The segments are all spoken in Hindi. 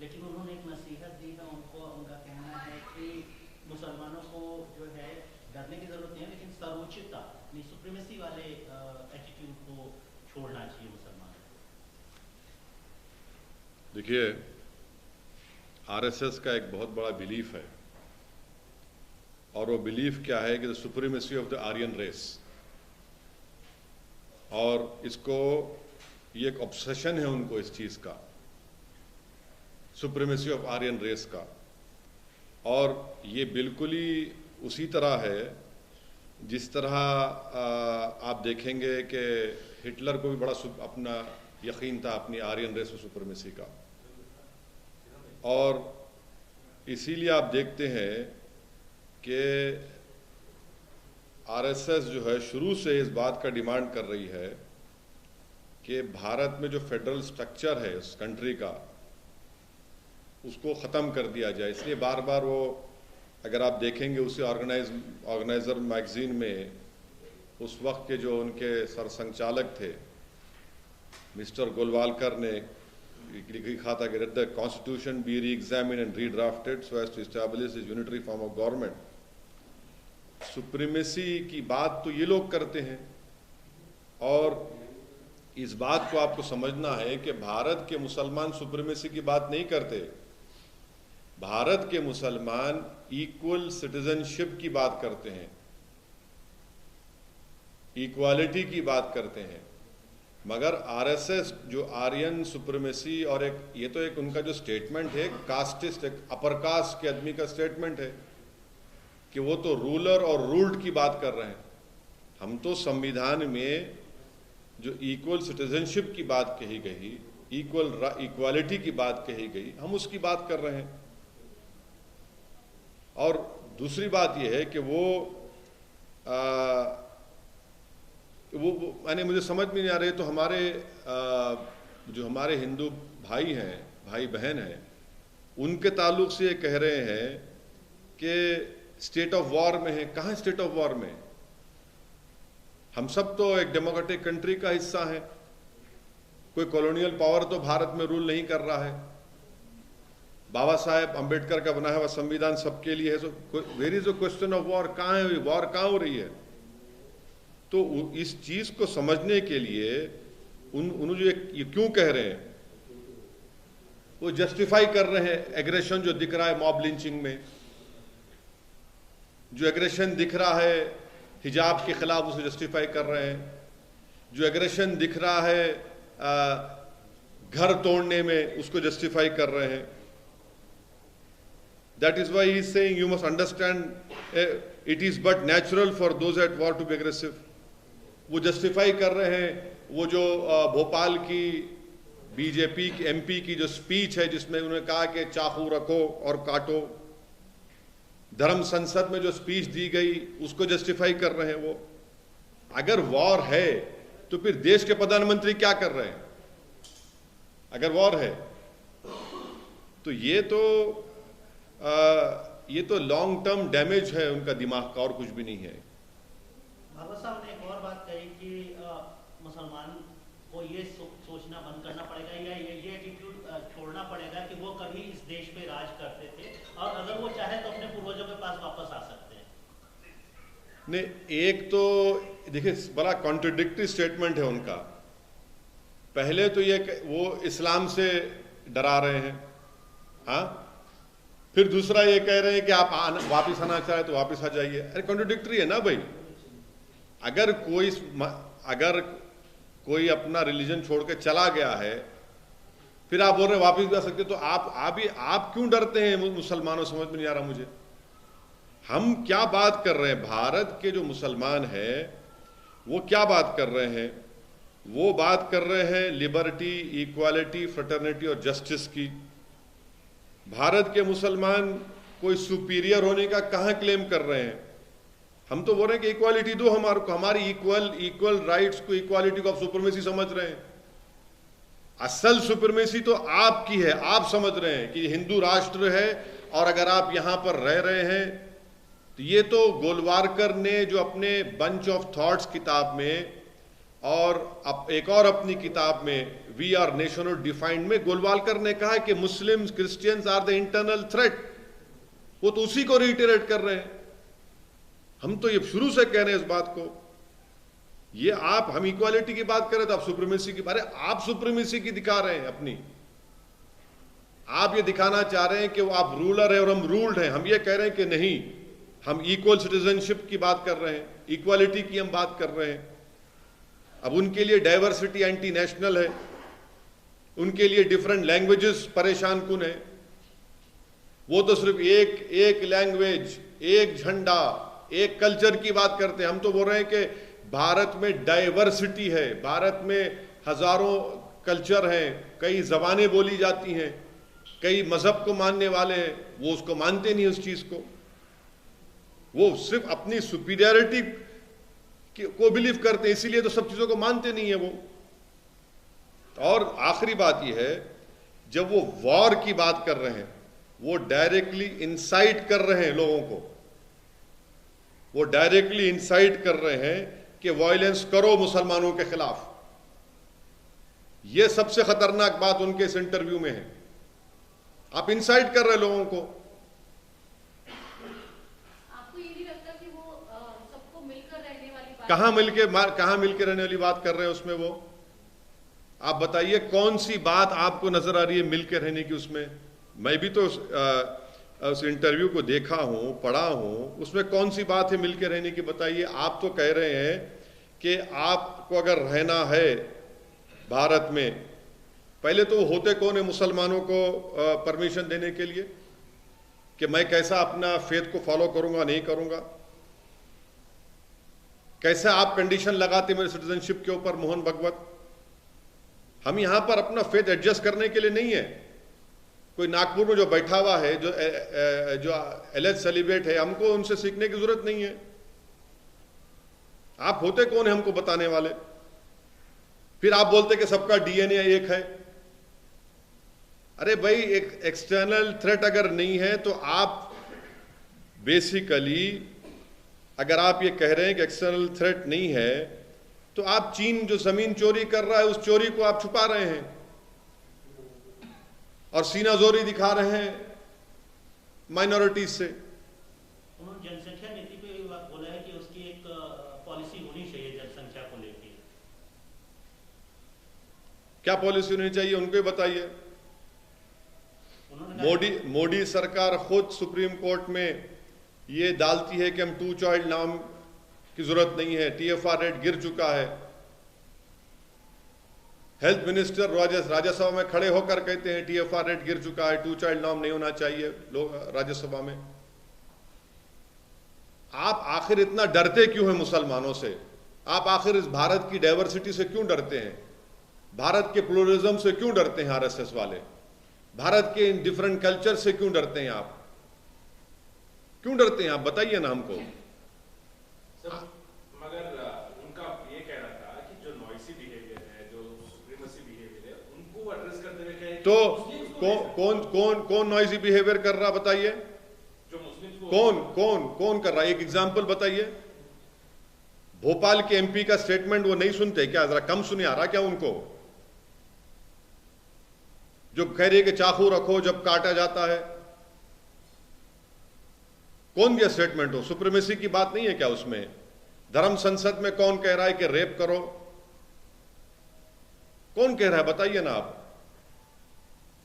लेकिन उन्होंने एक नसीहत दी है उनको, उनका कहना है कि मुसलमानों को जो है डरने की जरूरत नहीं है, लेकिन सर्वोच्चता सुप्रीमेसी वाले एटीट्यूड को छोड़ना चाहिए मुसलमानों को। देखिए, आरएसएस का एक बहुत बड़ा बिलीफ है, और वो बिलीफ क्या है कि the supremacy of the Aryan race, और इसको ये एक ऑब्सेशन है उनको इस चीज का, सुप्रीमेसी ऑफ आर्यन रेस का। और ये बिल्कुल ही उसी तरह है जिस तरह आप देखेंगे कि हिटलर को भी बड़ा अपना यकीन था अपनी आर्यन रेस और सुप्रीमेसी का, और इसीलिए आप देखते हैं कि आरएसएस जो है शुरू से इस बात का डिमांड कर रही है कि भारत में जो फेडरल स्ट्रक्चर है उस कंट्री का, उसको ख़त्म कर दिया जाए। इसलिए बार बार वो, अगर आप देखेंगे उसे ऑर्गेनाइजर मैगजीन में उस वक्त के जो उनके सरसंचालक थे मिस्टर गोलवालकर ने लिखा था कि the constitution be reexamine and redrafted so as to establish is unitary form of government. Supremacy की बात तो ये लोग करते हैं, और इस बात को आपको समझना है कि भारत के मुसलमान सुप्रीमेसी की बात नहीं करते। भारत के मुसलमान इक्वल सिटीजनशिप की बात करते हैं, इक्वालिटी की बात करते हैं। मगर आरएसएस जो आर्यन सुप्रीमेसी, और एक ये तो एक उनका जो स्टेटमेंट है कास्टिस्ट, एक अपर कास्ट के आदमी का स्टेटमेंट है कि वो तो रूलर और रूल्ड की बात कर रहे हैं। हम तो संविधान में जो इक्वल सिटीजनशिप की बात कही गई, इक्वालिटी की बात कही गई, हम उसकी बात कर रहे हैं। और दूसरी बात यह है कि वो मैंने मुझे समझ में नहीं आ रही, तो हमारे जो हमारे हिंदू भाई हैं, भाई बहन हैं, उनके ताल्लुक से ये कह रहे हैं कि स्टेट ऑफ वॉर में है। कहाँ स्टेट ऑफ वॉर में? हम सब तो एक डेमोक्रेटिक कंट्री का हिस्सा हैं। कोई कॉलोनियल पावर तो भारत में रूल नहीं कर रहा है। बाबा साहेब अंबेडकर का बनाया हुआ संविधान सबके लिए है। So where is a question of war? कहाँ है वॉर? कहाँ हो रही है? तो इस चीज को समझने के लिए उन जो ये क्यों कह रहे हैं, वो जस्टिफाई कर रहे हैं एग्रेशन जो दिख रहा है मॉब लिंचिंग में, जो एग्रेशन दिख रहा है हिजाब के खिलाफ, उसे जस्टिफाई कर रहे हैं। जो एग्रेशन दिख रहा है घर तोड़ने में, उसको जस्टिफाई कर रहे हैं। That is why he is saying you must understand it is but natural for those at war to be aggressive. वो जस्टिफाई कर रहे हैं वो जो भोपाल की बीजेपी की एमपी की जो स्पीच है जिसमें उन्होंने कहा कि चाकू रखो और काटो, धर्म संसद में जो स्पीच दी गई उसको जस्टिफाई कर रहे हैं वो। अगर वॉर है तो फिर देश के प्रधानमंत्री क्या कर रहे हैं? अगर वॉर है तो ये तो लॉन्ग टर्म डैमेज है उनका दिमाग का, और कुछ भी नहीं है। बाबा साहब ने एक और बात कही कि मुसलमान को ये सोचना बंद करना पड़ेगा या ये एटीट्यूड छोड़ना पड़ेगा कि वो कभी इस देश पे राज करते थे, और अगर वो चाहे तो अपने पूर्वजों के पास वापस आ सकते हैं। नहीं, एक तो देखिए बड़ा कॉन्ट्रडिक्टरी स्टेटमेंट है उनका। पहले तो ये वो इस्लाम से डरा रहे हैं, हाँ, फिर दूसरा ये कह रहे हैं कि आप वापस आना चाहे तो वापस आ जाइए। अरे कॉन्ट्रडिक्टरी है ना भाई। अगर कोई अपना रिलीजन छोड़ के चला गया है, फिर आप बोल रहे वापस भी आ सकते, तो आप क्यों डरते हैं मुसलमानों? समझ में नहीं आ रहा मुझे। हम क्या बात कर रहे हैं? भारत के जो मुसलमान हैं वो क्या बात कर रहे हैं? वो बात कर रहे हैं लिबर्टी, इक्वालिटी, फ्रेटर्निटी और जस्टिस की। भारत के मुसलमान कोई सुपीरियर होने का कहाँ क्लेम कर रहे हैं? हम तो बोल रहे हैं कि इक्वालिटी दो हमारे को, हमारी इक्वल राइट्स को, इक्वालिटी को आप सुपरमेसी समझ रहे हैं। असल सुपरमेसी तो आपकी है। आप समझ रहे हैं कि हिंदू राष्ट्र है और अगर आप यहां पर रह रहे हैं तो ये तो गोलवारकर ने जो अपने बंच ऑफ थॉट्स किताब में और अब एक और अपनी किताब में we are nation of defined में गोलवालकर ने कहा है कि Muslims Christians are the internal threat. वो तो उसी को रिटेरेट कर रहे हैं। हम तो ये शुरू से कह रहे हैं इस बात को। ये हम इक्वालिटी की बात करें तो आप सुप्रीमेसी की, अरे आप सुप्रीमेसी की दिखा रहे हैं अपनी। आप ये दिखाना चाह रहे हैं कि वो आप रूलर है और हम रूल्ड हैं। हम ये कह रहे हैं कि नहीं, हम इक्वल सिटीजनशिप की बात कर रहे हैं, इक्वालिटी की हम बात कर रहे हैं। अब उनके लिए डाइवर्सिटी एंटी नेशनल है, उनके लिए डिफरेंट लैंग्वेजेस परेशान कुन है। वो तो सिर्फ एक लैंग्वेज, एक झंडा, एक कल्चर की बात करते हैं। हम तो बोल रहे हैं कि भारत में डाइवर्सिटी है, भारत में हजारों कल्चर हैं, कई जबानें बोली जाती हैं, कई मजहब को मानने वाले हैं। वो उसको मानते नहीं उस चीज को, वो सिर्फ अपनी सुपीरियरिटी को बिलीव करते हैं, इसीलिए तो सब चीजों को मानते नहीं है वो। और आखिरी बात यह है, जब वो वॉर की बात कर रहे हैं, वो डायरेक्टली इंसाइट कर रहे हैं लोगों को, वो डायरेक्टली इंसाइट कर रहे हैं कि वायलेंस करो मुसलमानों के खिलाफ। यह सबसे खतरनाक बात उनके इस इंटरव्यू में है। आप इंसाइट कर रहे हैं लोगों को। आपको ये नहीं लगता कि वो सबको मिलकर रहने वाली बात, कहां मिलकर रहने वाली बात कर रहे हैं उसमें? वो आप बताइए कौन सी बात आपको नजर आ रही है मिलकर रहने की उसमें? मैं भी तो उस इंटरव्यू को देखा हूं, पढ़ा हूं, उसमें कौन सी बात है मिलकर रहने की? बताइए। आप तो कह रहे हैं कि आपको अगर रहना है भारत में, पहले तो होते कौन है मुसलमानों को परमिशन देने के लिए कि मैं कैसा अपना फेथ को फॉलो करूंगा, नहीं करूंगा? कैसे आप कंडीशन लगाते मेरे सिटीजनशिप के ऊपर मोहन भगवत? हम यहां पर अपना फेथ एडजस्ट करने के लिए नहीं है। कोई नागपुर में जो बैठा हुआ है, जो एलेज सेलिब्रेट है, हमको उनसे सीखने की जरूरत नहीं है। आप होते कौन है हमको बताने वाले? फिर आप बोलते कि सबका डीएनए एक है। अरे भाई, एक एक्सटर्नल थ्रेट अगर नहीं है तो आप बेसिकली, अगर आप ये कह रहे हैं कि एक्सटर्नल थ्रेट नहीं है, तो आप चीन जो जमीन चोरी कर रहा है उस चोरी को आप छुपा रहे हैं और सीनाजोरी दिखा रहे हैं माइनॉरिटीज से। उन्होंने जनसंख्या नीति पे बोला है कि उसकी एक पॉलिसी होनी चाहिए जनसंख्या को लेकर। क्या पॉलिसी होनी चाहिए उनको ही बताइए। मोदी सरकार खुद सुप्रीम कोर्ट में ये डालती है कि हम 2 चाइल्ड नाम की जरूरत नहीं है, TFR रेट गिर चुका है। हेल्थ मिनिस्टर राज्यसभा में खड़े होकर कहते हैं TFR रेट गिर चुका है, 2 चाइल्ड नाम नहीं होना चाहिए लोग राज्यसभा में। आप आखिर इतना डरते क्यों हैं मुसलमानों से? आप आखिर इस भारत की डाइवर्सिटी से क्यों डरते हैं? भारत के प्लूरलिज्म से क्यों डरते हैं RSS वाले? भारत के इन डिफरेंट कल्चर से क्यों डरते हैं आप? क्यों डरते हैं आप? बताइए ना हमको। मगर उनका ये कहना था कि जो नॉइसी बिहेवियर है, जो सुप्रीमेसी बिहेवियर है, उनको एड्रेस करते हुए कहे तो कौन नॉइसी बिहेवियर कर रहा? बताइए। जो मुस्लिम कौन कर रहा है? एक एग्जांपल बताइए। भोपाल के MP का स्टेटमेंट वो नहीं सुनते क्या? जरा कम सुने आ रहा क्या उनको? जो कह रही है कि चाकू रखो जब काटा जाता है। कौन दिया स्टेटमेंट? हो सुप्रीमेसी की बात नहीं है क्या उसमें? धर्म संसद में कौन कह रहा है कि रेप करो? कौन कह रहा है? बताइए ना आप।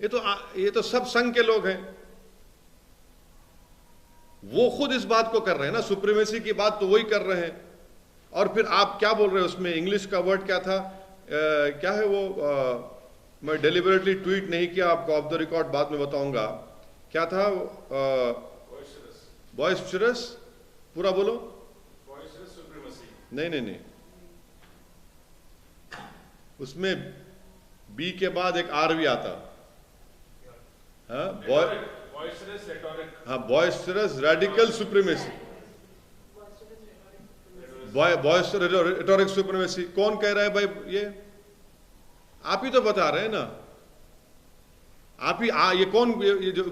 ये तो सब संघ के लोग हैं। वो खुद इस बात को कर रहे हैं ना, सुप्रीमेसी की बात तो वही कर रहे हैं। और फिर आप क्या बोल रहे हो उसमें? इंग्लिश का वर्ड क्या था? क्या है वो? मैं डेलिबरेटली ट्वीट नहीं किया, आपको ऑफ द रिकॉर्ड बाद में बताऊंगा। क्या था? बॉयस्टरस। पूरा बोलो। बॉयस्टरस सुप्रीमेसी। नहीं, उसमें बी के बाद एक आर भी आता। हाँ, बॉयस्टरस रेटोरिक। हाँ, बॉयस्टरस रेडिकल सुप्रीमेसी, बॉयस्टरस रेटोरिक सुप्रीमेसी। कौन कह रहा है भाई? ये आप ही तो बता रहे हैं ना। आप ही ये कौन? ये जो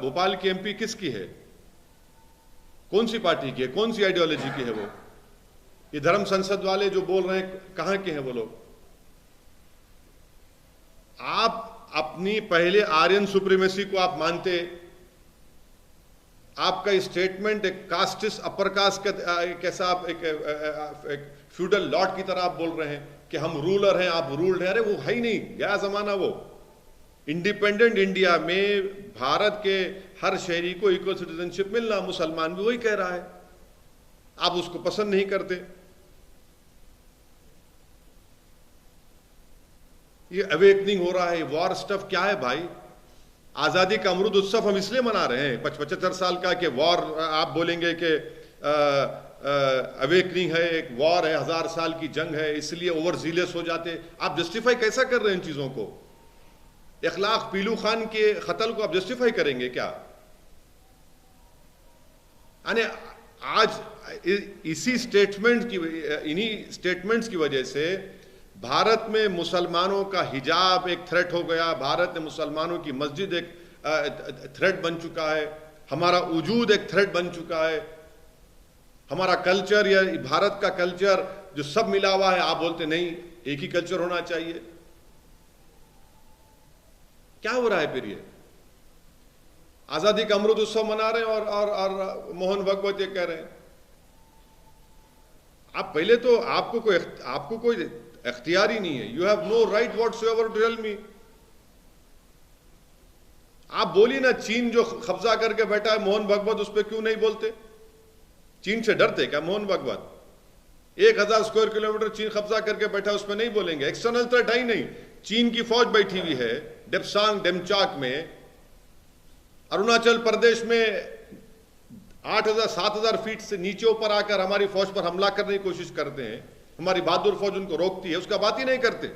भोपाल की MP किसकी है? कौन सी पार्टी की है? कौन सी आइडियोलॉजी की है वो? ये धर्म संसद वाले जो बोल रहे हैं, कहां के हैं वो लोग? आप अपनी पहले आर्यन सुप्रीमेसी को आप मानते, आपका स्टेटमेंट एक कास्टिस्ट अपर कास्ट का कैसा आप एक फ्यूडल लॉर्ड की तरह आप बोल रहे हैं कि हम रूलर हैं, आप रूल्ड हैं। अरे वो है ही नहीं, गया जमाना वो। इंडिपेंडेंट इंडिया में भारत के हर शहरी को इक्वल सिटीजनशिप मिलना, मुसलमान भी वही कह रहा है, आप उसको पसंद नहीं करते। ये अवेकनिंग हो रहा है, वॉर स्टफ क्या है भाई? आजादी का अमृत उत्सव हम इसलिए मना रहे हैं 75 साल का कि वॉर, आप बोलेंगे कि अवेकनिंग है, एक वॉर है, 1000 साल की जंग है, इसलिए ओवर जीलियस हो जाते। आप जस्टिफाई कैसा कर रहे हैं इन चीजों को? इखलाक पीलू खान के कत्ल को आप जस्टिफाई करेंगे क्या? यानी आज इसी स्टेटमेंट की, इन्हीं स्टेटमेंट्स की वजह से भारत में मुसलमानों का हिजाब एक थ्रेट हो गया, भारत में मुसलमानों की मस्जिद एक थ्रेट बन चुका है, हमारा वजूद एक थ्रेट बन चुका है, हमारा कल्चर या भारत का कल्चर जो सब मिला हुआ है, आप बोलते नहीं एक ही कल्चर होना चाहिए। क्या हो रहा है फिर? ये आजादी का अमृत उत्सव मना रहे हैं और मोहन भागवत ये कह रहे हैं। आप पहले तो आपको कोई इख्तियार ही नहीं है। You have no right whatsoever to tell me. आप बोलिए ना, चीन जो कब्जा करके बैठा है मोहन भागवत, उस पर क्यों नहीं बोलते? चीन से डरते क्या मोहन भागवत? 1000 स्क्वायर किलोमीटर चीन कब्जा करके बैठा, उस पर नहीं बोलेंगे? एक्सटर्नल थ्रेट है ही नहीं। चीन की फौज बैठी हुई है डेप्सांग डेमचाक में, अरुणाचल प्रदेश में 8000-7000 फीट से नीचे ऊपर आकर हमारी फौज पर हमला करने की कोशिश करते हैं। हमारी बहादुर फौज उनको रोकती है, उसका बात ही नहीं करते।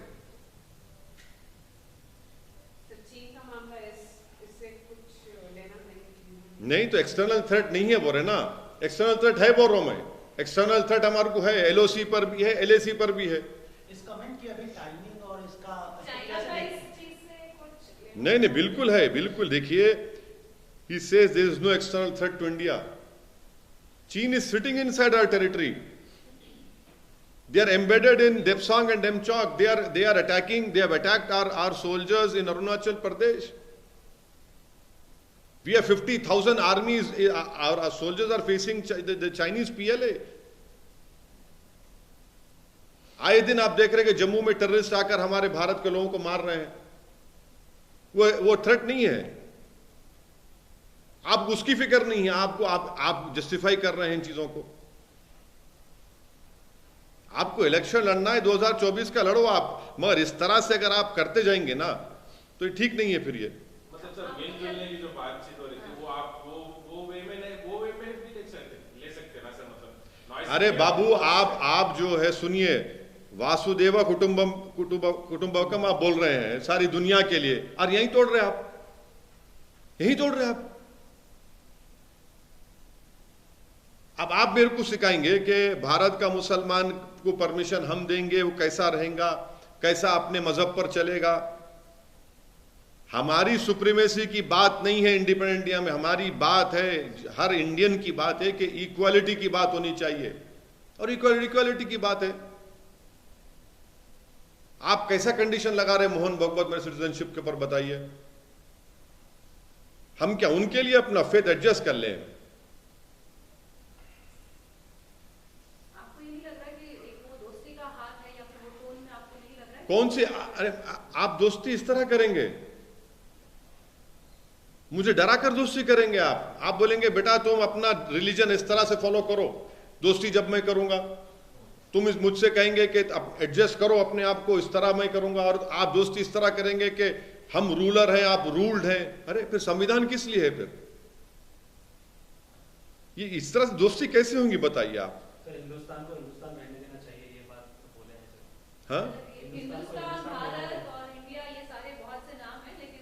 नहीं तो एक्सटर्नल थ्रेट नहीं है बोल रहे ना, एक्सटर्नल थ्रेट है बोल रहा हूं मैं। एक्सटर्नल थ्रेट हमारे को है, एलओसी पर भी है, एलएसी पर भी है। इस कमेंट की अभी टाइमिंग और इसका नहीं बिल्कुल है, बिल्कुल। देखिए, he says there is no external threat to India. China is sitting inside our territory. They are embedded in Depsang and Demchok. They are attacking. They have attacked our soldiers in Arunachal Pradesh. We have 50,000 armies. Our soldiers are facing the Chinese PLA. आए दिन आप देख रहे हैं कि जम्मू में टेररिस्ट आकर हमारे भारत के लोगों को मार रहे हैं। वो थ्रेट नहीं है। आपको उसकी फिक्र नहीं है। आप जस्टिफाई कर रहे हैं इन चीजों को। आपको इलेक्शन लड़ना है 2024 का, लड़ो आप, मगर इस तरह से अगर आप करते जाएंगे ना तो ये ठीक नहीं है। फिर ये मतलब सर मिलजुलने की जो बातचीत हो रही थी, वो आप वो वे में भी ले सकते ना सर? मतलब अरे बाबू, आप जो है, सुनिए, वासुदेव कुटुंबकम आप बोल रहे हैं सारी दुनिया के लिए, और यहीं तोड़ रहे आप, यहीं तोड़ रहे आप। अब आप मेरे को सिखाएंगे कि भारत का मुसलमान को परमिशन हम देंगे, वो कैसा रहेगा, कैसा अपने मजहब पर चलेगा। हमारी सुप्रीमेसी की बात नहीं है इंडिपेंडेंट इंडिया में, हमारी बात है, हर इंडियन की बात है कि इक्वालिटी की बात होनी चाहिए, और इक्वालिटी की बात है। आप कैसा कंडीशन लगा रहे मोहन भागवत मेरे सिटीजनशिप के ऊपर, बताइए। हम क्या उनके लिए अपना फेथ एडजस्ट कर लें? आपको ये नहीं लग रहा कि एक वो दोस्ती का हाथ है, या फिर वो टोन में आपको नहीं लग रहा है? कौन सी? अरे आप दोस्ती इस तरह करेंगे? मुझे डरा कर दोस्ती करेंगे आप बोलेंगे बेटा तुम अपना रिलीजन इस तरह से फॉलो करो, दोस्ती जब मैं करूंगा। तुम मुझसे कहेंगे कि एडजस्ट करो अपने आप को, इस तरह मैं करूंगा, और आप दोस्ती इस तरह करेंगे कि हम रूलर हैं, आप रूल्ड हैं। अरे फिर संविधान किस लिए है? फिर ये इस तरह से दोस्ती कैसे होंगी, बताइए आप। सर हिंदुस्तान को हिंदुस्तान रहने देना चाहिए, ये बात बोले हैं सर। हाँ, हिंदुस्तान, भारत और इंडिया, ये सारे बहुत से नाम हैं, लेकिन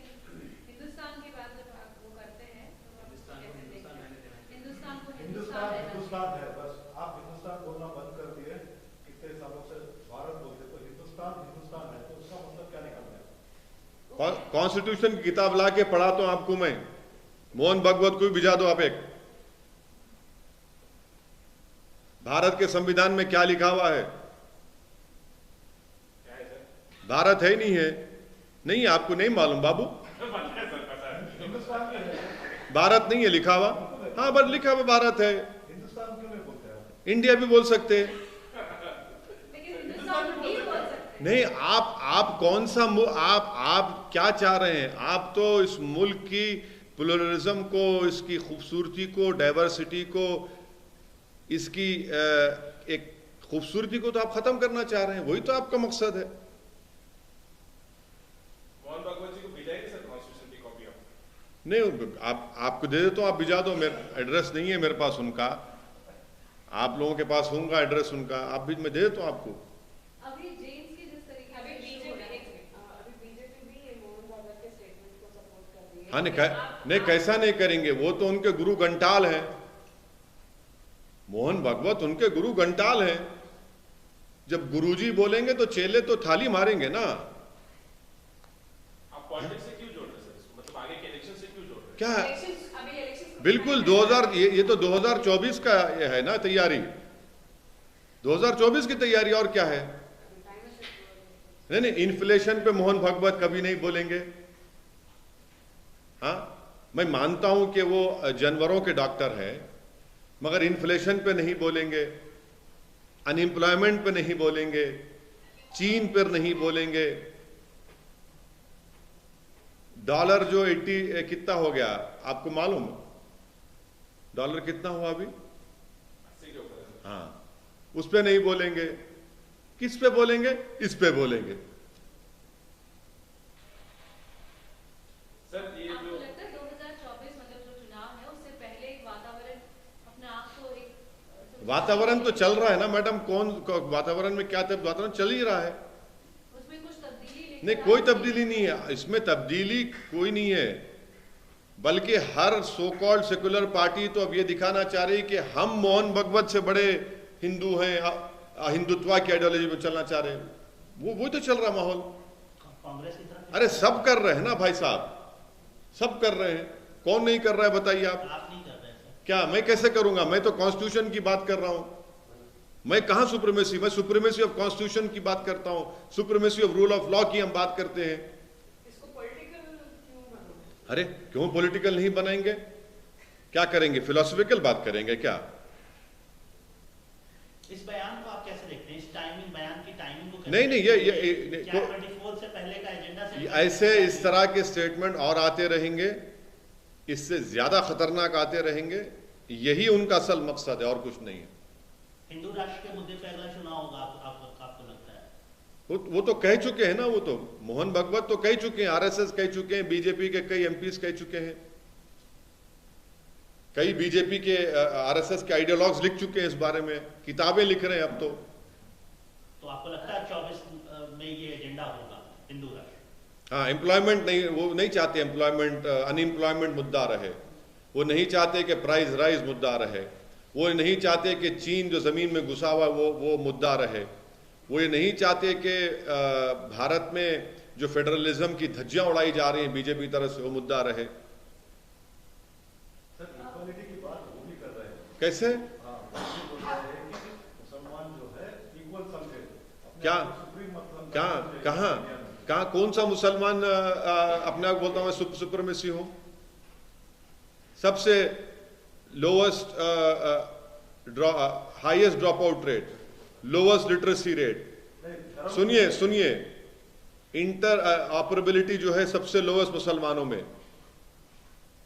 हिंदुस्तान की बात जब आप वो करते हैं तो हिंदुस्तान को हिंदुस्तान रहने देना चाहिए। हिंदुस्तान को हिंदुस्तान रहना हिंदुस्तान है, बस आप हिंदुस्तान बोलना बंद कर दिए। कितने सालों से भारत बोलते, तो हिंदुस्तान हिंदुस्तान है, तो उसका मतलब क्या निकलता है? कॉन्स्टिट्यूशन की किताब ला के पढ़ाता हूं आपको मैं, मोहन भागवत को भी भिजा दो आप। एक भारत के संविधान में क्या लिखा हुआ है? क्या है सर? भारत है ही नहीं है। नहीं, आपको नहीं मालूम बाबू? हिंदुस्तान में है, भारत नहीं है लिखा हुआ? हाँ, बस लिखा हुआ भारत है। हिंदुस्तान क्यों नहीं बोलते हैं? इंडिया भी बोल सकते हैं। लेकिन हिंदुस्तान नहीं बोल सकते। नहीं, आप कौन सा आप क्या चाह रहे हैं? आप तो इस मुल्क की प्लुरलिज्म को, इसकी खूबसूरती को, डाइवर्सिटी को, इसकी एक खूबसूरती को तो आप खत्म करना चाह रहे हैं। वही तो आपका मकसद है। मोहन भागवत जी को भिजाएंगे सर कॉन्स्टिट्यूशन की कॉपी? आप नहीं, आपको दे देता हूँ, आप भिजा दो। मेरा एड्रेस नहीं है मेरे पास उनका, आप लोगों के पास होगा एड्रेस उनका, आप भी मैं दे देता हूँ आपको। अभी जेम्स की जिस तरीके अभी से issue हो रहा है, बीजेपी भी मोहन भागवत के स्टेटमेंट को सपोर्ट कर रही है। हाँ, नहीं कैसा नहीं करेंगे, वो तो उनके गुरु घंटाल हैं। मोहन भागवत उनके गुरु घंटाल हैं। जब गुरुजी बोलेंगे तो चेले तो थाली मारेंगे ना। आप पॉलिटिक्स से क्यों जोड़ रहे हैं सर इसको? मतलब आगे के इलेक्शन से क्यों जोड़ रहे हैं? क्या है? अभी इलेक्शन बिल्कुल 2000 ये तो 2024 का ये है ना तैयारी, 2024 की तैयारी, और क्या है? नहीं, इन्फ्लेशन पे मोहन भागवत कभी नहीं बोलेंगे। हाँ, मैं मानता हूं कि वो जानवरों के डॉक्टर हैं, मगर इन्फ्लेशन पे नहीं बोलेंगे, अनएम्प्लॉयमेंट पे नहीं बोलेंगे, चीन पर नहीं बोलेंगे। डॉलर जो 80 कितना हो गया आपको मालूम? डॉलर कितना हुआ अभी? 80 के ऊपर है। हाँ, उस पे नहीं बोलेंगे। किस पे बोलेंगे? इस पे बोलेंगे। सर ये आपको जो लगता है 2024 मतलब जो चुनाव है उससे पहले एक वातावरण अपने आप को एक वातावरण तो चल रहा है ना मैडम, वातावरण में क्या वातावरण चल ही रहा है। उसमें कुछ तब्दीली लेकर नहीं, कोई तब्दीली नहीं है इसमें, तब्दीली कोई नहीं है। बल्कि हर सो कॉल्ड सेकुलर पार्टी तो अब ये दिखाना चाह रही कि हम मोहन भागवत से बड़े हिंदू हैं, हिंदुत्व की आइडियोलॉजी में चलना चाह रहे हैं। वो तो चल रहा माहौल। कांग्रेस की तरफ अरे सब कर रहे हैं ना भाई साहब, सब कर रहे हैं। कौन नहीं कर रहा है बताइए आप? आप नहीं कर रहे हैं सर। क्या मैं कैसे करूंगा? मैं तो कॉन्स्टिट्यूशन की बात कर रहा हूं। मैं कहां सुप्रीमेसी? मैं सुप्रीमेसी ऑफ कॉन्स्टिट्यूशन की बात करता हूं, supremacy of rule of law की हम बात करते हैं। इसको पॉलिटिकल क्यों बनाना? अरे क्यों पॉलिटिकल नहीं बनाएंगे? क्या करेंगे? फिलोसफिकल बात करेंगे क्या? इस बयान को आप कैसे देखते हैं? इस टाइमिंग, बयान की टाइमिंग को कैसे नहीं, देखते हैं? ये क्या 24 से पहले का एजेंडा से ऐसे इस तरह के स्टेटमेंट और आते रहेंगे, इससे ज्यादा खतरनाक आते रहेंगे। यही उनका असल मकसद है और कुछ नहीं है। हिंदू राष्ट्र के मुद्दे पे अगला चुनाव होगा, आपको लगता है? वो तो कह चुके हैं ना, वो तो मोहन भागवत तो कह चुके हैं, आरएसएस कह चुके हैं, बीजेपी के कई एमपीज कह चुके हैं, कई बीजेपी के आरएसएस के आइडियोलॉग्स लिख चुके हैं इस बारे में, किताबें लिख रहे हैं अब तो। तो आपको लगता है 24 में ये एजेंडा होगा हिंदू राष्ट्र? हाँ, एम्प्लॉयमेंट नहीं, वो नहीं चाहते एम्प्लॉयमेंट, अनएम्प्लॉयमेंट मुद्दा रहे। वो नहीं चाहते कि प्राइस राइज मुद्दा रहे। वो नहीं चाहते कि चीन जो जमीन में घुसा हुआ वो मुद्दा रहे। वो ये नहीं चाहते कि भारत में जो फेडरलिज्म की धज्जियां उड़ाई जा रही हैं बीजेपी की तरफ से, वो मुद्दा रहे। सर इक्वालिटी की बात वो भी कर रहे हैं। कैसे? हाँ, वो बोल रहे हैं कि मुसलमान जो है इक्वल समझे अपने क्या? आप को सुप्रीम मतलब क्या? कहाँ? कहाँ? कौन सा मुसलमान अपने आप बोलता हूँ मैं सुप्रीमेसी हूँ? सबसे lowest highest drop out rate, lowest literacy rate. सुनिए, इंटर ऑपरेबिलिटी जो है सबसे लोवेस्ट मुसलमानों में।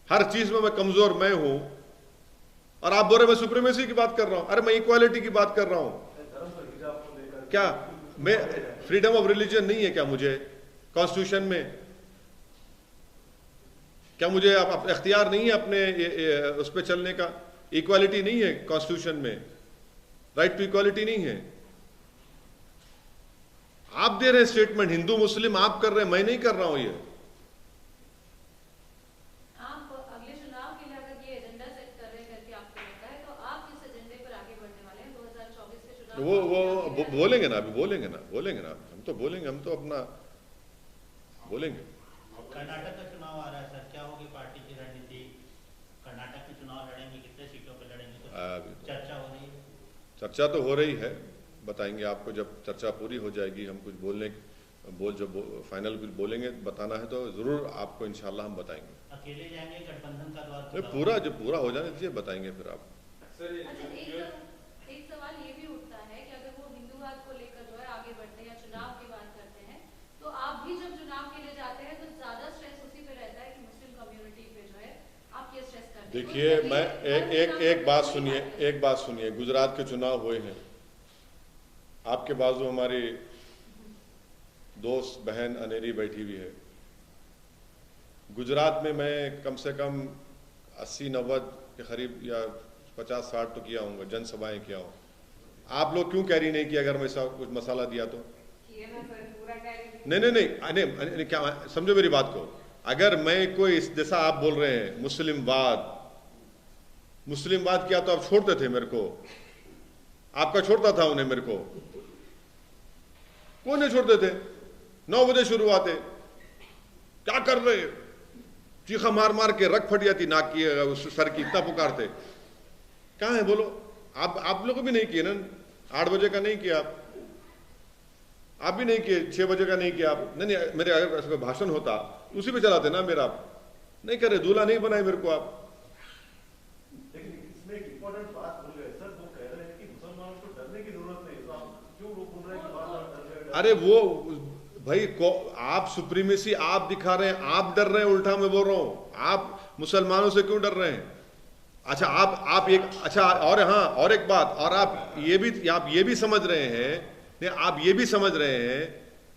हर चीज में मैं कमजोर मैं हूं, और आप बोल रहे मैं सुप्रीमेसी की बात कर रहा हूं। अरे मैं इक्वालिटी की बात कर रहा हूं। धर्म पर हिजाब को लेकर क्या मैं फ्रीडम ऑफ रिलीजन नहीं है क्या मुझे कॉन्स्टिट्यूशन में? क्या मुझे आप इख्तियार नहीं है अपने उस पर चलने का? इक्वालिटी नहीं है कॉन्स्टिट्यूशन में, राइट टू इक्वालिटी नहीं है। आप दे रहे हैं स्टेटमेंट, हिंदू मुस्लिम आप कर रहे हैं, मैं नहीं कर रहा हूं ये। आप अगले चुनाव के लिए अगर ये एजेंडा सेट कर रहे हैं करके आपको लगता है, तो आप किस एजेंडे पर आगे बढ़ने वाले हैं 2024 के चुनाव? वो बोलेंगे ना, अभी बोलेंगे ना, हम तो बोलेंगे, हम तो अपना बोलेंगे। कर्नाटक का चुनाव आ रहा है सर, क्या होगी पार्टी की रणनीति? कर्नाटक के चुनाव लड़ेंगे, कितने सीटों पे लड़ेंगे? कुछ चर्चा हो रही है? चर्चा तो हो रही है, बताएंगे आपको जब चर्चा पूरी हो जाएगी। हम कुछ जब फाइनल बिल बोलेंगे बताना है तो ज़रूर आपको इंशाल्लाह हम बताएंगे। अकेले जाएंगे, गठबंधन का द्वार नहीं, पूरा जब पूरा हो जाने दीजिए बताएंगे फिर आप। सर अच्छा, एक सवाल ये भी उठता है कि अगर वो हिंदूवाद को लेकर जो है आगे बढ़ते हैं या चुनाव की बात करते हैं, तो आप भी जब चुनाव के लिए जाते हैं तो ज्यादा स्ट्रेस उसी पे रहता है कि मुस्लिम कम्युनिटी पे जो है आप ये स्ट्रेस करते हैं। देखिए, मैं एक बात सुनिए, गुजरात के चुनाव हुए हैं, आपके बाजू हमारी दोस्त बहन अनेरी बैठी हुई है। गुजरात में मैं कम से कम 80-90 के करीब या 50-60 तो किया हूँगा, जनसभाएं किया हूँ। आप लोग क्यों कैरी नहीं किया? अगर मैं ऐसा कुछ मसाला दिया तो नहीं, क्या समझो मेरी बात को। अगर मैं कोई जैसा आप बोल रहे हैं मुस्लिमवाद किया तो आप छोड़ते थे मेरे को? आपका छोड़ता था उन्हें, मेरे को कौन नहीं छोड़ते थे? 9 बजे शुरू आते, क्या कर रहे, चीखा मार मार के रख फट जाती नाक की, सर की, इतना पुकारते। कहाँ है बोलो? आप लोग भी नहीं किए ना। 8 बजे का नहीं किया आप भी नहीं किए, 6 बजे का नहीं किया आप। नहीं, मेरे अगर भाषण होता उसी पे चलाते ना मेरा। नहीं करे, दूल्हा नहीं बनाए मेरे को आप। लेकिन इसमें एक इम्पोर्टेंट बात बोल रहे हैं सर, वो कह रहे हैं कि मुसलमानों को डरने की जरूरत नहीं, तो आप क्यों बोल रहे हैं कि बार-बार डर रहे? अरे वो भाई आप सुप्रीमेसी आप दिखा रहे हैं, आप डर रहे हैं। उल्टा मैं बोल रहा हूं, आप मुसलमानों से क्यों डर रहे हैं? अच्छा, आप एक अच्छा, और हाँ, और एक बात, और आप ये भी समझ रहे हैं, नहीं आप ये भी समझ रहे हैं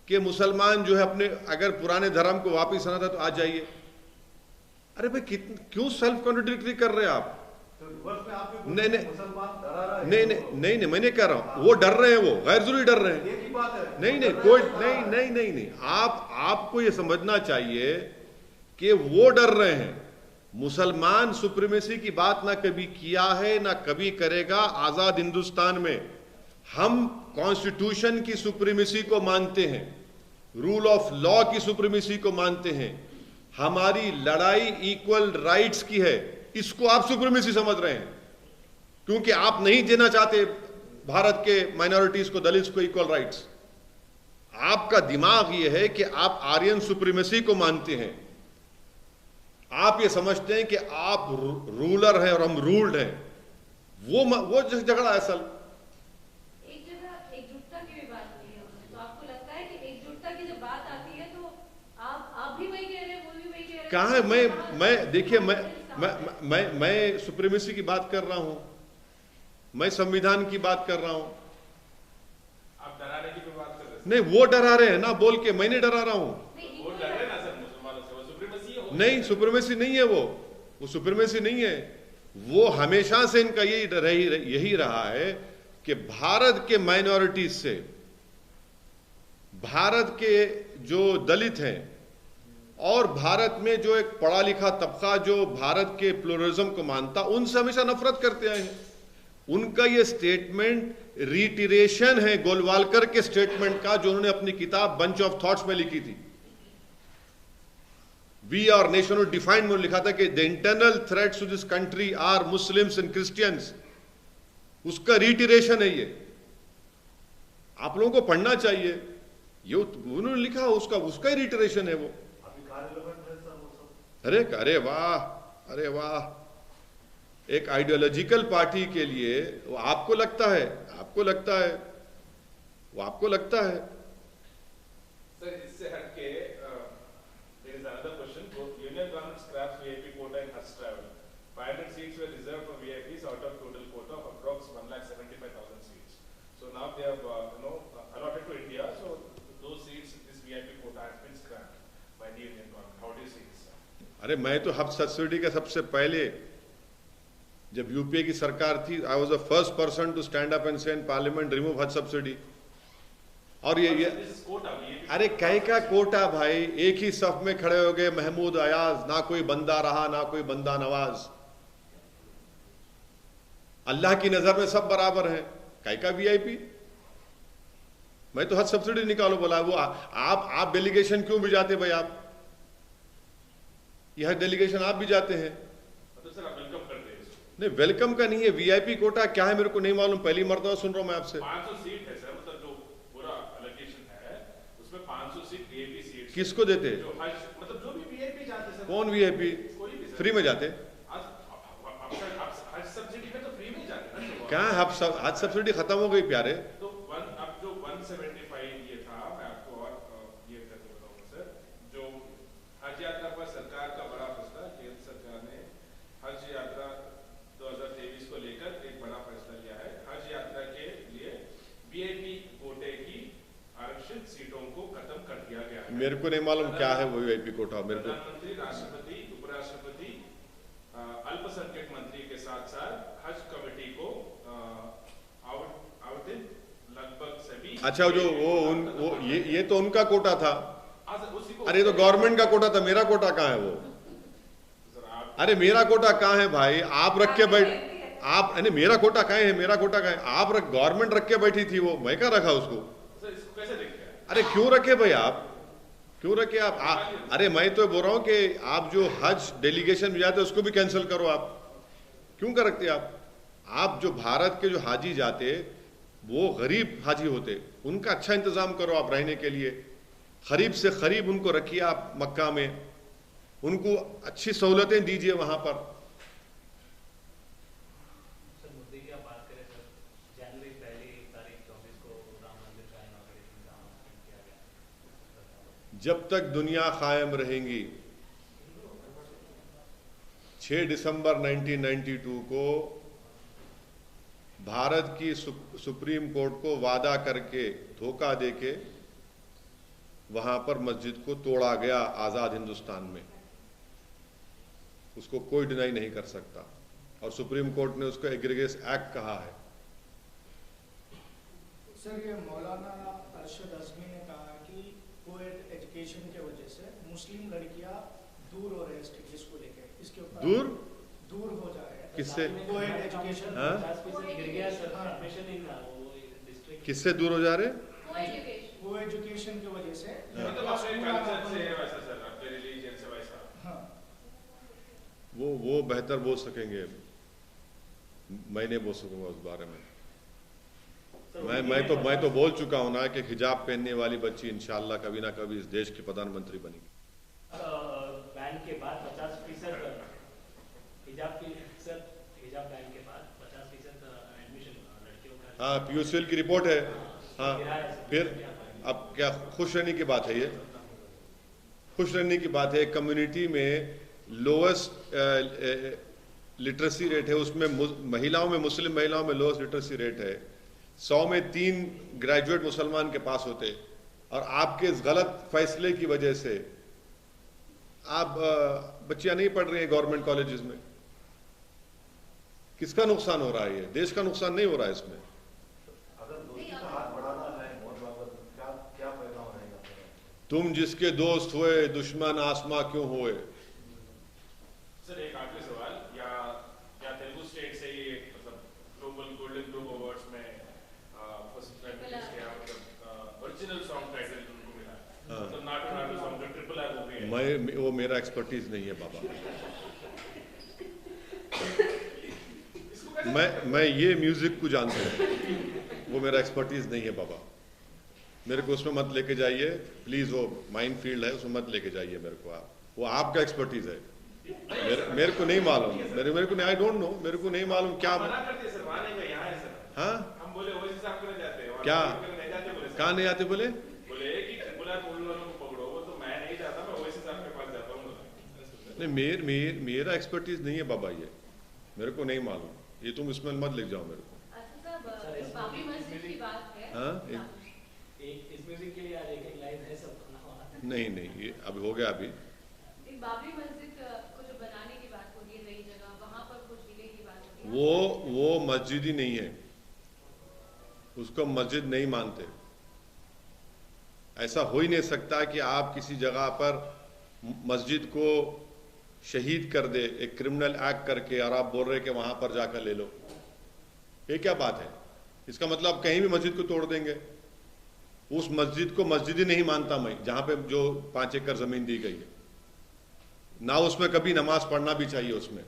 कि मुसलमान जो है अपने अगर पुराने धर्म को वापिस आना था तो आ जाइए। अरे भाई क्यों सेल्फ कॉन्ट्रडिक्टरी कर रहे हैं आप? तो रिवर्स में आप भी नहीं, नहीं, मुसलमान डरा रहा है। नहीं, मैं नहीं कह रहा हूं वो डर रहे हैं, वो गैर जरूरी डर रहे हैं। एक ही बात है। नहीं, कोई नहीं, आपको ये समझना चाहिए कि वो डर रहे हैं। मुसलमान सुप्रीमेसी की बात ना कभी किया है ना कभी करेगा। आजाद हिंदुस्तान में हम कॉन्स्टिट्यूशन की सुप्रीमेसी को मानते हैं, रूल ऑफ लॉ की सुप्रीमेसी को मानते हैं। हमारी लड़ाई इक्वल राइट्स की है, इसको आप सुप्रीमेसी समझ रहे हैं क्योंकि आप नहीं देना चाहते भारत के माइनॉरिटीज को, दलित्स को इक्वल राइट्स। आपका दिमाग ये है कि आप आर्यन सुप्रीमेसी को मानते हैं। आप ये समझते हैं कि आप रूलर हैं और हम रूल्ड हैं। वो झगड़ा है असल। एक जगह एकजुटता की भी बात हुई है, तो आपको लगता है कि एकजुटता की जब बात आती है तो आप भी वही कह रहे हैं, वो भी वही कह रहे हैं? कहाँ है? मैं देखिए, मैं सुप्रीमेसी की बात कर रहा हूं, मैं संविधान की बात कर रहा हूं। आप डराने की भी बात कर रहे हैं। नहीं, वो डरा रहे हैं ना बोल के, मैं नहीं डरा रहा हूं। वो डर रहे हैं ना सर मुसलमानों से, वो सुप्रीमेसी है। नहीं, सुप्रीमेसी नहीं है वो सुप्रीमेसी नहीं है। वो हमेशा से इनका यही रहा है कि भारत के माइनॉरिटीज से, भारत के जो दलित हैं और भारत में जो एक पढ़ा लिखा तबका जो भारत के प्लुरलिज्म को मानता, उनसे हमेशा नफरत करते आए हैं। उनका ये स्टेटमेंट रिटिरेशन है गोलवालकर के स्टेटमेंट का, जो उन्होंने अपनी किताब बंच ऑफ थॉट्स में लिखी थी। We are nation of defined में लिखा था कि the internal threats to this country are Muslims and Christians. उसका रिटिरेशन है ये, आप लोगों को पढ़ना चाहिए। ये उन्होंने लिखा, उसका ही रिटिरेशन है वो। अरे वाह, एक आइडियोलॉजिकल पार्टी के लिए वो आपको लगता है सर इससे हटके there is another question. Union government scraps VIP quota in Hajj travel. 500 seats were reserved for VIPs out of total quota of approx 1,75,000 seats. So now they have allotted to India. So those seats, this VIP quota has been scrapped by the Union government. How do you see this, sir? अरे मैं तो हज सब्सिडी का सबसे पहले, जब यूपीए की सरकार थी, I was the first person to stand up and say in parliament remove Haj subsidy. और ये अरे कहीं का कोटा भाई, एक ही सफ में खड़े हो गए महमूद अयाज, ना कोई बंदा रहा ना कोई बंदा नवाज। अल्लाह की नजर में सब बराबर हैं, कहीं का वीआईपी। मैं तो हज सब्सिडी निकालो बोला। वो आप डेलीगेशन क्यों भी जाते भाई? आप यह डेलीगेशन आप भी जाते हैं। तो सर आप वेलकम करते हैं इसको? नहीं, वेलकम का नहीं है। वीआईपी कोटा क्या है मेरे को नहीं मालूम, पहली मरतबा सुन रहा हूं मैं आपसे। 500 सीट है सर, मतलब जो पूरा एलोकेशन है उसमें 500 506 वीआईपी सीट्स किसको देते? जो हज मतलब जो भी वीआईपी जाते सर। कौन वीआईपी? कोई भी सर। फ्री में जाते? अब हज सब्सिडी में तो फ्री में जाते ना। क्या हज सब्सिडी खत्म हो गई प्यारे? तो अब जो 175 ये था, मैं आपको और ये करके बताऊंगा सर, जो हज यात्रा पर सरकार का बड़ा फैसला, केंद्र सरकार ने हज यात्रा 2023 को लेकर एक बड़ा फैसला लिया है। हज यात्रा के लिए वीआईपी कोटे की आरक्षित सीटों को खत्म कर दिया गया है। मेरे को नहीं मालूम क्या है वो वीआईपी कोटा। मेरे को प्रधानमंत्री, राष्ट्रपति, उपराष्ट्रपति, अल्पसंख्यक मंत्री के साथ साथ हज कमेटी को आवंटित लगभग सभी। अच्छा, जो वो ये तो उनका कोटा था। अरे तो गवर्नमेंट का कोटा था, मेरा कोटा कहाँ है वो? अरे मेरा कोटा कहाँ है भाई? आप रख के बैठ, आप अरे मेरा कोटा कहाँ है? मेरा कोटा कहाँ है? आप गवर्नमेंट रख के बैठी थी, वो मैं क्या रखा उसको? इसको कैसे देखते हैं? अरे क्यों रखे भाई आप? क्यों रखे आप? अरे मैं तो बोल रहा हूँ कि आप जो हज डेलीगेशन में जाते उसको भी कैंसिल करो। आप क्यों कर रखते आप? आप जो भारत के जो हाजी जाते वो गरीब हाजी होते, उनका अच्छा इंतजाम करो आप रहने के लिए। करीब से करीब उनको रखिए आप मक्का में, उनको अच्छी सहूलतें दीजिए वहां पर। सर मुद्दे की आप बात करें सर, जनवरी 1 तारीख 24 को राम मंदिर का इनॉग्रेशन किया गया। जब तक दुनिया कायम रहेगी, 6 दिसंबर 1992 को भारत की सुप्रीम कोर्ट को वादा करके धोखा देके वहां पर मस्जिद को तोड़ा गया आजाद हिंदुस्तान में। उसको कोई डिनाई नहीं कर सकता और सुप्रीम कोर्ट ने उसको एग्रीगेस एक्ट कहा है। सर, ये मौलाना अरशद अज़मी ने कहा कि कोएड एजुकेशन के वजह से मुस्लिम लड़कियां दूर हो रहे हैं स्टडीज को लेकर, इसके ऊपर दूर हो जा रहे हैं। किससे? कोएड एजुकेशन गिर गया सर, एडमिशन नहीं था वो डिस्ट्रिक्ट। किससे दूर हो जा रहे? को एजुकेशन की वजह से। मतलब अपने कल्चर से वैसा सर, अपने रिलीजन से वैसा। हाँ, वो बेहतर बोल सकेंगे, मैं नहीं बोल सकूंगा उस बारे में। मैं तो बोल चुका हूं ना कि हिजाब पहनने वाली बच्ची इंशाल्लाह कभी ना कभी इस देश की प्रधानमंत्री बनेगी। बैन के बाद 50% हिजाब बैन के बाद 50% एडमिशन लड़कियों का। हाँ, पीयूसीएल की रिपोर्ट है। हाँ, फिर अब क्या खुश रहने की बात है? ये खुश रहने की बात है। कम्युनिटी में लोएस्ट लिटरेसी रेट है, उसमें महिलाओं में, मुस्लिम महिलाओं में लोएस्ट लिटरेसी रेट है। 100 में 3 ग्रेजुएट मुसलमान के पास होते, और आपके इस गलत फैसले की वजह से आप बच्चियां नहीं पढ़ रही हैं गवर्नमेंट कॉलेजेस में। किसका नुकसान हो रहा है? ये देश का नुकसान नहीं हो रहा है इसमें। अगर दोस्ती का हाथ बढ़ाना है बहुत बाबत, क्या पैगाम रहेगा? तुम जिसके दोस्त हुए दुश्मन आसमां क्यों हुए? सर एक आखिरी सवाल, या तेलुगु स्टेट से ही मतलब ग्लोबल गोल्डन ग्लोब अवार्ड्स में फर्स्ट ओरिजिनल सॉन्ग टाइटल उनको मिला है, मतलब नाटू नाटू सॉन्ग जो ट्रिपल आर मूवी है। वो मेरा एक्सपर्टीज नहीं है बाबा। मैं ये म्यूजिक को जानता हूँ, वो मेरा एक्सपर्टीज नहीं है बाबा। मेरे को उसमें मत लेके जाइए प्लीज, वो माइंड फील्ड है, उसमें मत लेके जाइए मेरे को आप। वो आपका एक्सपर्टीज है, मेरे को नहीं मालूम। मेरे को आई डोंट नो, मेरे को नहीं मालूम क्या। हाँ, हम बोले ओवैसी साहब को नहीं जाते क्या नहीं जाते बोले, कहाँ नहीं आते? बोले कि ट्रिपल आर मूवी वालों को पकड़ो, वो तो मैं नहीं जाता, मैं ओवैसी साहब के पास जाता हूँ। नहीं, मेरा एक्सपर्टीज नहीं है बाबा, ये मेरे को नहीं मालूम। ये तुम इसमें मत लिख जाओ मेरे को। बाबरी मस्जिद की बात है। हाँ, इस म्यूजिक के लिए आज एक लाइन है सब। नहीं, ये अभी हो गया। अभी बाबरी मस्जिद को जो बनाने की बात हो रही है नई जगह, वहां पर कुछ डिले की बात हो रही है। वो मस्जिद ही नहीं है, उसको मस्जिद नहीं मानते। ऐसा हो ही नहीं सकता कि आप किसी जगह पर मस्जिद को शहीद कर दे एक क्रिमिनल एक्ट करके, और आप बोल रहे कि वहां पर जाकर ले लो। ये क्या बात है? इसका मतलब कहीं भी मस्जिद को तोड़ देंगे। उस मस्जिद को मस्जिद ही नहीं मानता मैं, जहां पे जो 5 एकड़ जमीन दी गई है ना, उसमें कभी नमाज पढ़ना भी चाहिए उसमें।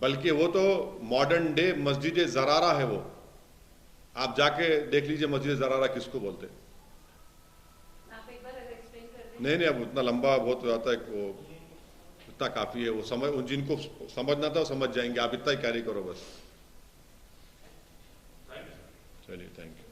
बल्कि वो तो मॉडर्न डे मस्जिद ज़रारा है। वो आप जाके देख लीजिए मस्जिद ज़रारा किसको बोलते हैं। आप एक नहीं नहीं, अब उतना लंबा बहुत हो जाता है, वो इतना काफ़ी है, वो समझ, जिनको समझना था वो समझ जाएंगे, आप इतना ही कैरी करो बस। चलिए, थैंक यू।